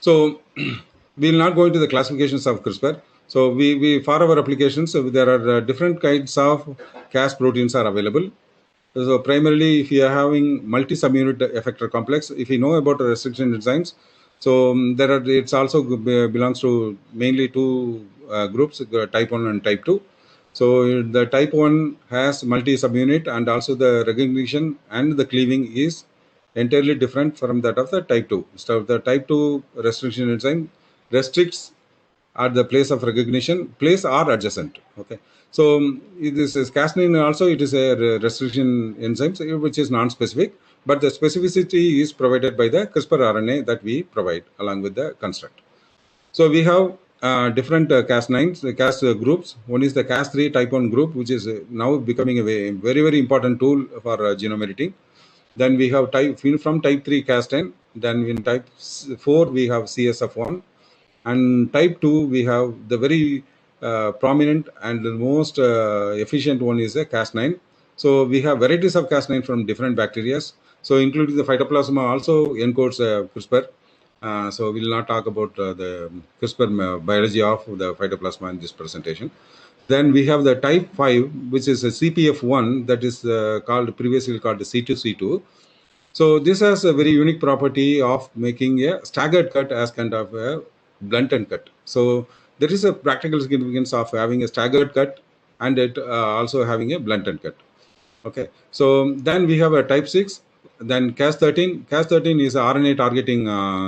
So we will not go into the classifications of CRISPR. So we for our applications, there are different kinds of Cas proteins are available. So primarily, if you are having multi-subunit effector complex, if you know about restriction enzymes, so there are, it's also belongs to mainly two groups, type 1 and type 2. So the type 1 has multi-subunit, and also the recognition and the cleaving is entirely different from that of the type 2. So the type 2 restriction enzyme restricts at the place of recognition, place or adjacent. Okay. So this is Cas9 also, it is a restriction enzyme which is non-specific, but the specificity is provided by the CRISPR RNA that we provide along with the construct. So we have different Cas9s, Cas groups. One is the Cas3 type 1 group, which is now becoming a very, very important tool for genome editing. Then we have from type 3 Cas10. Then in type 4, we have CSF1. And type 2, we have the very prominent and the most efficient one is a Cas9. So we have varieties of Cas9 from different bacteria. So including the phytoplasma also encodes CRISPR. So we will not talk about the CRISPR biology of the phytoplasma in this presentation. Then we have the type 5, which is a CPF1, that is previously called the C2C2. So this has a very unique property of making a staggered cut as kind of a blunted cut. So there is a practical significance of having a staggered cut and it also having a blunted cut. Okay. So then we have a type 6. Then Cas13. Cas13 is a RNA targeting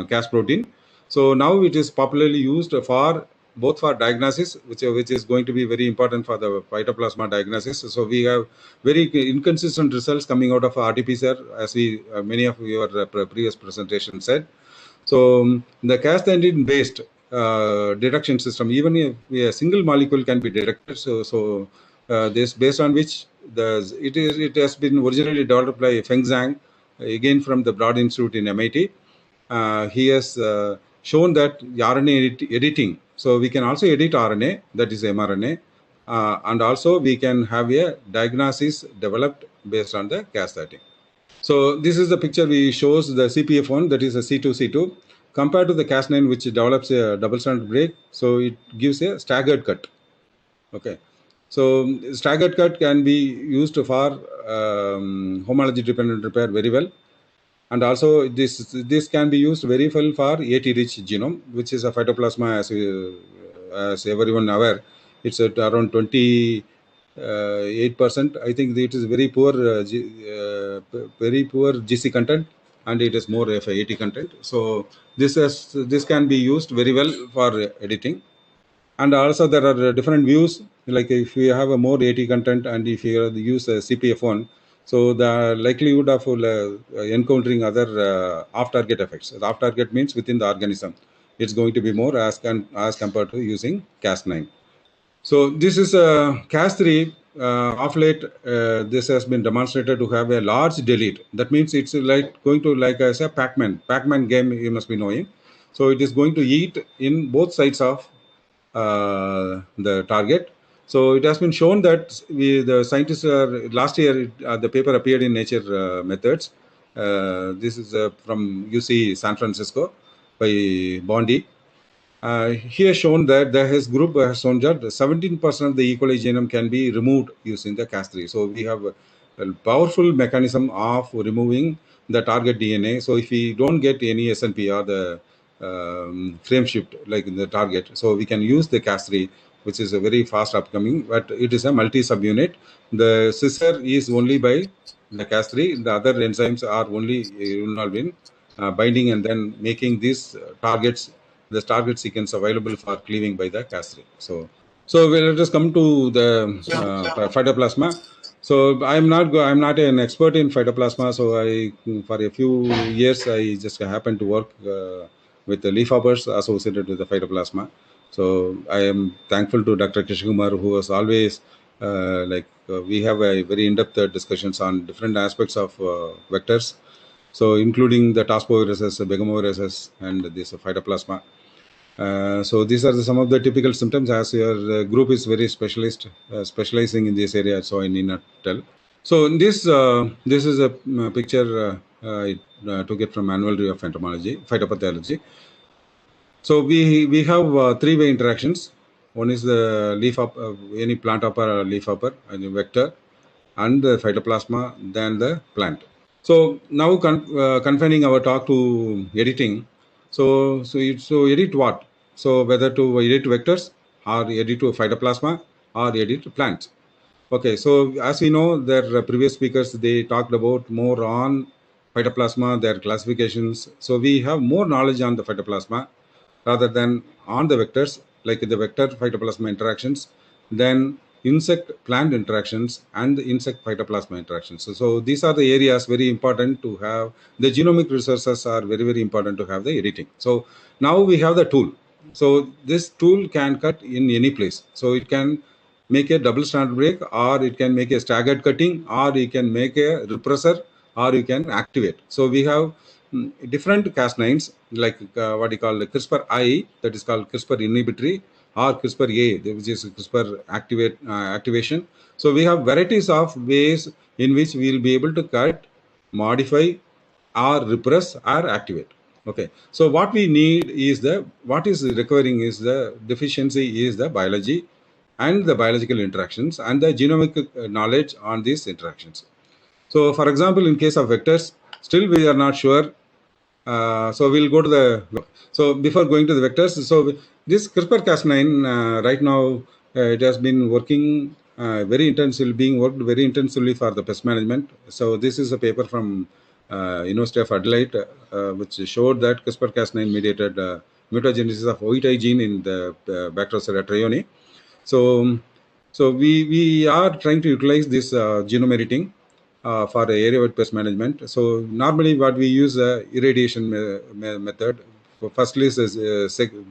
Cas protein. So now it is popularly used for both for diagnosis, which is going to be very important for the phytoplasma diagnosis. So we have very inconsistent results coming out of RT-PCR, as many of your previous presentation said. So the Cas13 based detection system, even if a single molecule can be detected, so this based on which it has been originally developed by Feng Zhang, again from the Broad Institute in MIT. He has shown that RNA editing, so we can also edit RNA, that is mRNA, and also we can have a diagnosis developed based on the Cas13. So this is the picture we shows the CPF1, that is a C2C2, compared to the Cas9, which develops a double-stranded break. So it gives a staggered cut. Okay. So staggered cut can be used for homology-dependent repair very well. And also this can be used very well for AT-rich genome, which is a phytoplasma, as everyone aware. It's at around 28%. I think it is very poor GC content, and it is more of AT content. So this can be used very well for editing. And also there are different views, like if you have a more AT content and if you use a CPF1, so the likelihood of encountering other off-target effects. The off-target means within the organism. It's going to be more as compared to using Cas9. So this is Cas3. Of late, this has been demonstrated to have a large delete. That means it's like going to, like I said, Pac-Man game, you must be knowing. So it is going to eat in both sides of the target. So it has been shown that the scientists last year the paper appeared in Nature Methods. This is from UC San Francisco by Bondi. He has shown that his group has shown that 17% of the E. coli genome can be removed using the Cas3. So we have a powerful mechanism of removing the target DNA. So if we don't get any SNP or the frame shift like in the target, so we can use the Cas3, which is a very fast upcoming, but it is a multi-subunit. The scissor is only by the Cas3. The other enzymes are only involved in binding and then making these targets, the target sequence available for cleaving by the Cas3. So let us come to the phytoplasma. So I'm not an expert in phytoplasma. So for a few years I just happened to work with the leaf hoppers associated with the phytoplasma. So I am thankful to Dr. Kishikumar, who was always we have a very in-depth discussions on different aspects of vectors. So including the taspoviruses, begamoviruses, and this phytoplasma. So these are some of the typical symptoms, as your group is very specializing in this area, so I need not tell. So this is a picture I took it from Annual Review of Entomology, Phytopathology. So we have three-way interactions. One is the leaf up, any plant upper or leaf upper, and the vector, and the phytoplasma, then the plant. So now confining our talk to editing. So edit what? So whether to edit vectors or edit to phytoplasma or edit plants. Okay, so as we know, their previous speakers, they talked about more on phytoplasma, their classifications. So we have more knowledge on the phytoplasma rather than on the vectors, like the vector phytoplasma interactions, then insect plant interactions and the insect phytoplasma interactions. So these are the areas very important to have. The genomic resources are very, very important to have the editing. So now we have the tool. So this tool can cut in any place. So it can make a double strand break, or it can make a staggered cutting, or you can make a repressor, or you can activate. So we have different Cas9s, like what you call the CRISPR-I, that is called CRISPR inhibitory, or CRISPR-A, which is CRISPR activation. So we have varieties of ways in which we will be able to cut, modify, or repress, or activate. Okay, so what we need is what is requiring is the deficiency is the biology and the biological interactions and the genomic knowledge on these interactions. So for example, in case of vectors, still we are not sure. So we'll go to the, so before going to the vectors, so this CRISPR-Cas9 right now, it has been working very intensively, being worked very intensively for the pest management. So this is a paper from University of Adelaide, which showed that CRISPR-Cas9 mediated mutagenesis of white eye gene in the Bacteroceras trione. So, we are trying to utilize this genome editing for area-wide pest management. So normally what we use irradiation method. Firstly is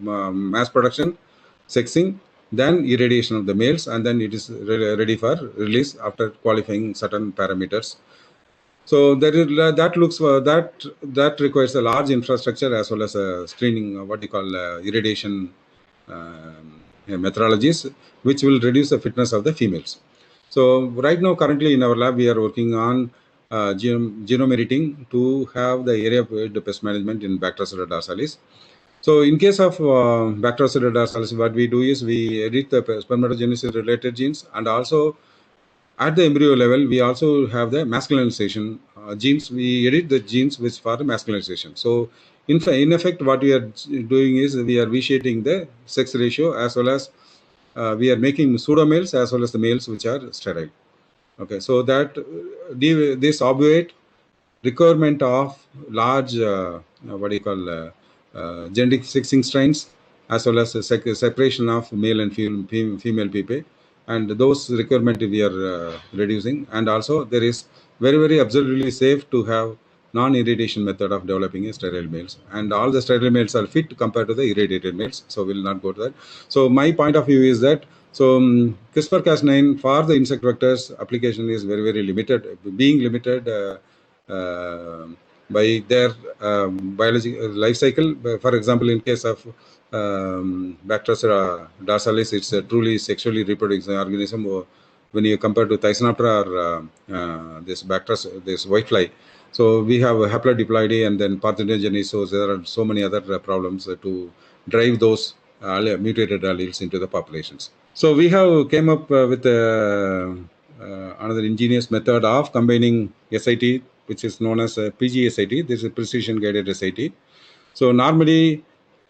mass production, sexing, then irradiation of the males, and then it is ready for release after qualifying certain parameters. So there is that looks that requires a large infrastructure as well as a screening, what you call irradiation methodologies, which will reduce the fitness of the females. So right now, currently in our lab, we are working on genome editing to have the area of the pest management in Bacteroceras dorsalis. So in case of Bacteroceras dorsalis, what we do is we edit the spermatogenesis related genes, and also at the embryo level, we also have the masculinization genes. We edit the genes which for the masculinization. So in effect, what we are doing is we are vitiating the sex ratio, as well as we are making pseudo males as well as the males which are sterile. Okay, so that this obviate requirement of large what do you call genetic sexing strains, as well as separation of male and female pupae, and those requirement we are reducing. And also there is very, very absolutely safe to have non-irradiation method of developing a sterile males, and all the sterile males are fit compared to the irradiated males. So we'll not go to that. So my point of view is that, so CRISPR-Cas9 for the insect vectors application is very, very limited, being limited by their biological life cycle. For example, in case of Bacteroceras dorsalis, it's a truly sexually reproducing organism. When you compare to Thysanoptera or this whitefly, so we have a haplodiploidy and then parthenogenesis. So there are so many other problems to drive those mutated alleles into the populations. So we have came up with another ingenious method of combining SIT, which is known as PGSIT. This is precision guided SIT. So normally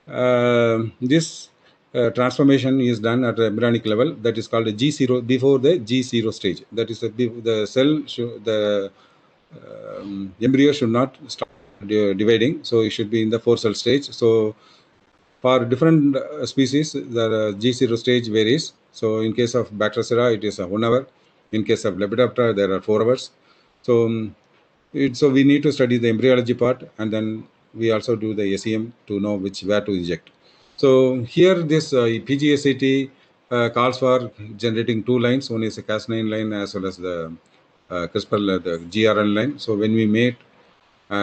this transformation is done at embryonic level, that is called a G0, before the G0 stage. That is the cell, the embryo should not start dividing, so it should be in the 4-cell stage. So for different species, the G0 stage varies. So in case of Bacteroceras, it is 1 hour. In case of Lepidoptera, there are 4 hours. So so we need to study the embryology part, and then we also do the SEM to know where to inject. So here this PGSAT calls for generating 2 lines. One is a Cas9 line as well as the CRISPR, the GRN line. So when we mate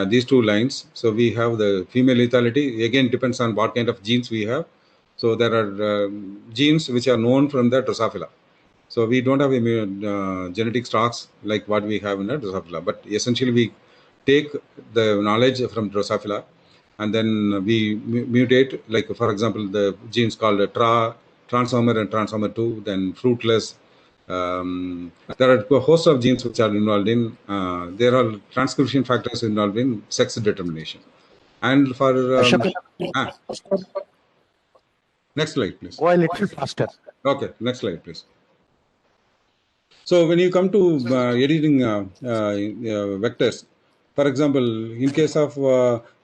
these 2 lines, so we have the female lethality. Again, depends on what kind of genes we have. So there are genes which are known from the Drosophila. So we don't have genetic stocks like what we have in the Drosophila, but essentially we take the knowledge from Drosophila. and then we mutate, like for example, the genes called transformer and transformer 2, then fruitless. There are a host of genes which are involved in, there are transcription factors involved in sex determination. And for, Ashokan, next slide, please. go a little faster. Okay, next slide, please. So when you come to editing vectors, for example, in case of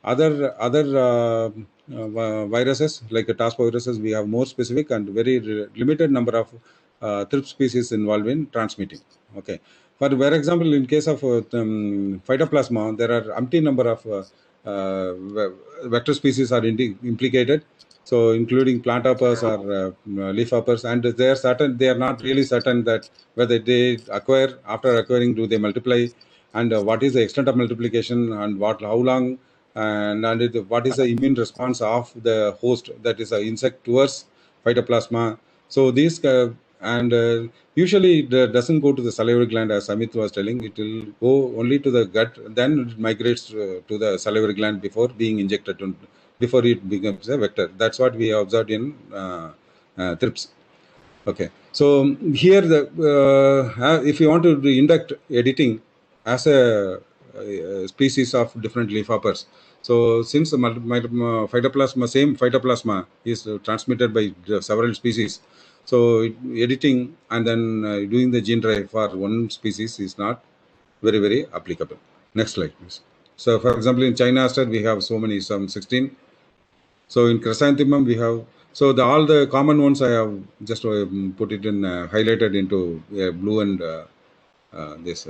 other viruses like task viruses, we have more specific and very limited number of Thrips species involved in transmitting. Okay. For example, in case of phytoplasma, there are umpteen number of vector species are implicated. So, including plant hoppers or leaf hoppers, and they are certain, they are not really certain that whether they acquire, after acquiring, do they multiply, and what is the extent of multiplication, and how long, and what is the immune response of the host, that is an insect, towards phytoplasma. So these usually it doesn't go to the salivary gland, as Amit was telling. It will go only to the gut, then it migrates to the salivary gland before being injected, before it becomes a vector. That's what we observed in Thrips. Okay. So here, if you want to induct editing as a species of different leafhoppers, so since the phytoplasma, same phytoplasma is transmitted by several species, so editing and then doing the gene drive for one species is not very applicable. Next slide, please. So, for example, in China aster, we have so many, some 16. So in chrysanthemum, we have, so all the common ones I have just put it in, highlighted into blue and this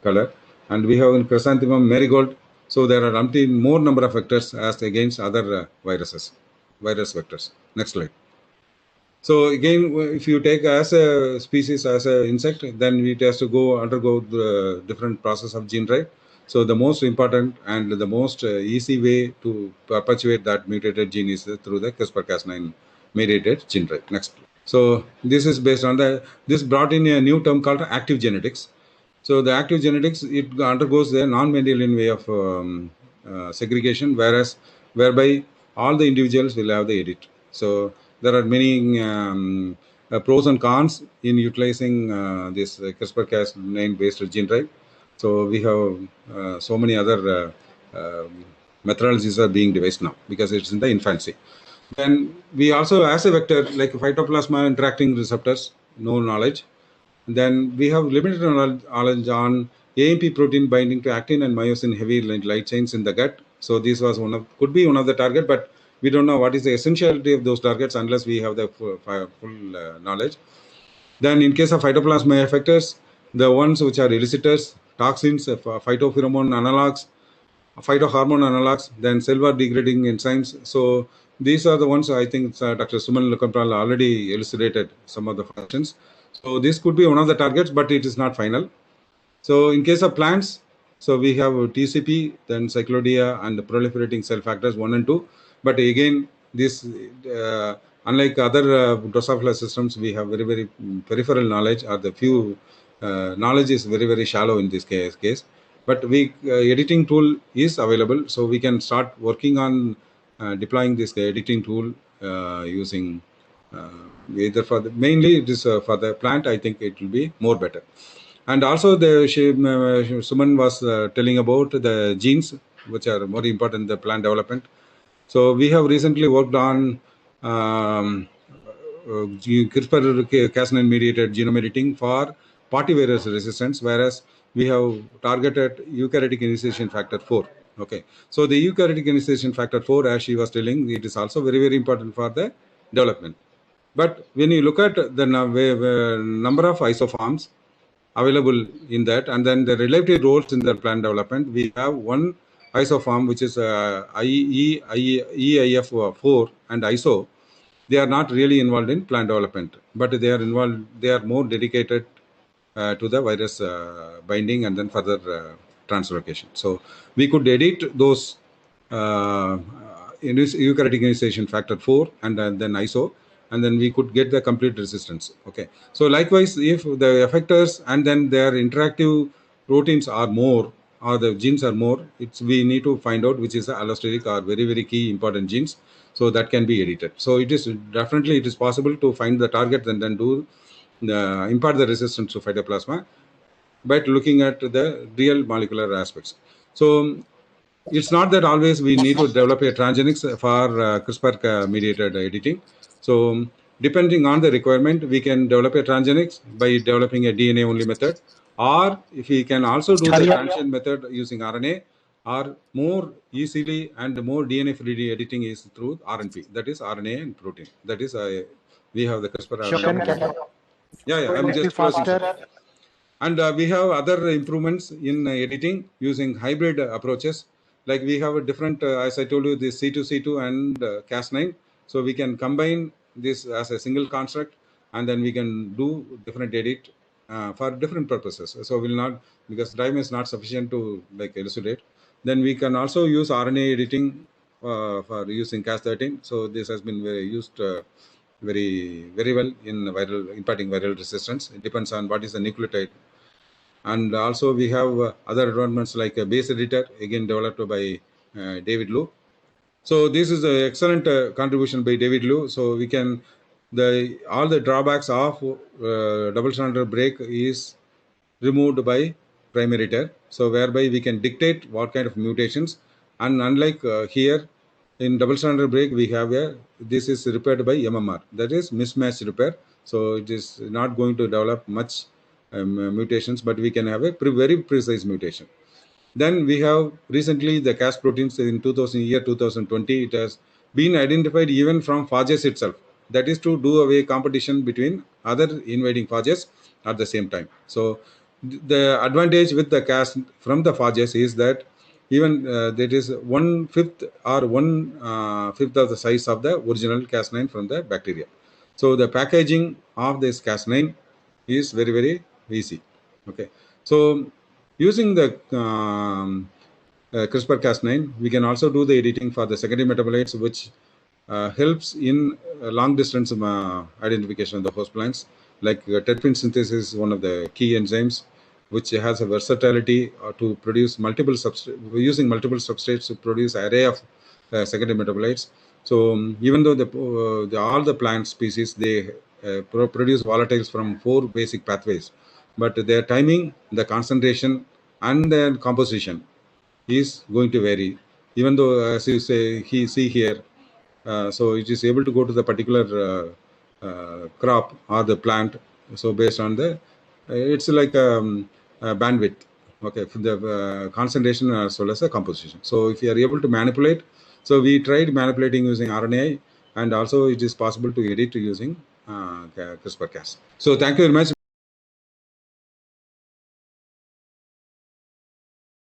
color. And we have in chrysanthemum marigold. So there are more number of vectors as against other virus vectors. Next slide. So again, if you take as a species, as an insect, then it has to undergo the different process of gene drive. So the most important and the most easy way to perpetuate that mutated gene is through the CRISPR-Cas9 mediated gene drive. Next. So this is based on this brought in a new term called active genetics. So the active genetics, it undergoes the non-Mendelian way of segregation, whereby all the individuals will have the edit. So there are many pros and cons in utilizing this CRISPR-Cas9 based gene drive. So we have so many other methodologies are being devised now because it's in the infancy. Then we also, as a vector, like phytoplasma interacting receptors, no knowledge. Then we have limited knowledge on AMP protein binding to actin and myosin heavy light chains in the gut. So this was could be one of the target, but we don't know what is the essentiality of those targets unless we have the full knowledge. Then in case of phytoplasma effectors, the ones which are elicitors, toxins, phytopheromone analogs, phytohormone analogs, then cell degrading enzymes. So these are the ones I think Dr. Suman Lukampal already elucidated some of the functions. So this could be one of the targets, but it is not final. So in case of plants, so we have TCP, then cyclodia, and the proliferating cell factors 1 and 2. But again, this unlike other Drosophila systems, we have very peripheral knowledge, or the few knowledge is very shallow in this case. But editing tool is available, so we can start working on deploying this editing tool using either for mainly it is for the plant. I think it will be more better. And also Suman was telling about the genes, which are more important in the plant development. So we have recently worked on CRISPR-Cas9 mediated genome editing for partivirus resistance, whereas we have targeted eukaryotic initiation factor 4. Okay, so the eukaryotic initiation factor 4, as she was telling, it is also very important for the development. But when you look at the number of isoforms available in that, and then the relative roles in the plant development, we have one isoform which is EIF4 and ISO. They are not really involved in plant development, but they are involved. They are more dedicated to the virus binding and then further translocation. So we could edit those eukaryotic initiation factor 4 and then ISO, and then we could get the complete resistance. Okay. So likewise, if the effectors and then their interactive proteins are more or the genes are more, we need to find out which is the allosteric or very, very key important genes. So that can be edited. So it is definitely, it is possible to find the target and then do impart the resistance to phytoplasma by looking at the real molecular aspects. So it's not that always we need to develop a transgenics for CRISPR mediated editing. So depending on the requirement, we can develop a transgenics by developing a DNA only method, or if we can also do the transgene method using RNA, or more easily and more DNA free editing is through RNP, that is RNA and protein. That is we have the CRISPR RNA. Yeah, I'm just closing. And we have other improvements in editing using hybrid approaches. Like we have a different, as I told you, this C2C2 and Cas9. So we can combine this as a single construct, and then we can do different edit for different purposes. So we'll not, because time is not sufficient to like elucidate. Then we can also use RNA editing for using Cas13. So this has been used very well in imparting viral resistance. It depends on what is the nucleotide. And also we have other advancements like a base editor, again developed by David Liu. So this is an excellent contribution by David Liu. So we can, all the drawbacks of double-stranded break is removed by primary editor. So whereby we can dictate what kind of mutations. And unlike here, in double-stranded break, we have this is repaired by MMR, that is mismatch repair. So it is not going to develop much mutations, but we can have a very precise mutation. Then we have recently the Cas proteins in 2020. It has been identified even from phages itself. That is to do away competition between other invading phages at the same time. So the advantage with the Cas from the phages is that even that is 1/5 or 1/5 of the size of the original Cas9 from the bacteria. So the packaging of this Cas9 is very easy. Okay, so using the CRISPR-Cas9, we can also do the editing for the secondary metabolites, which helps in long distance identification of the host plants. Like terpene synthesis is one of the key enzymes, which has a versatility to produce multiple substrates, using multiple substrates to produce array of secondary metabolites. So even though all the plant species, they produce volatiles from 4 basic pathways, but their timing, the concentration, and their composition is going to vary. Even though, as you say, see here, so it is able to go to the particular crop or the plant. So based on the, it's like bandwidth, okay, for the concentration as well as the composition. So if you are able to manipulate, so we tried manipulating using RNA, and also it is possible to edit using CRISPR-Cas. So thank you very much.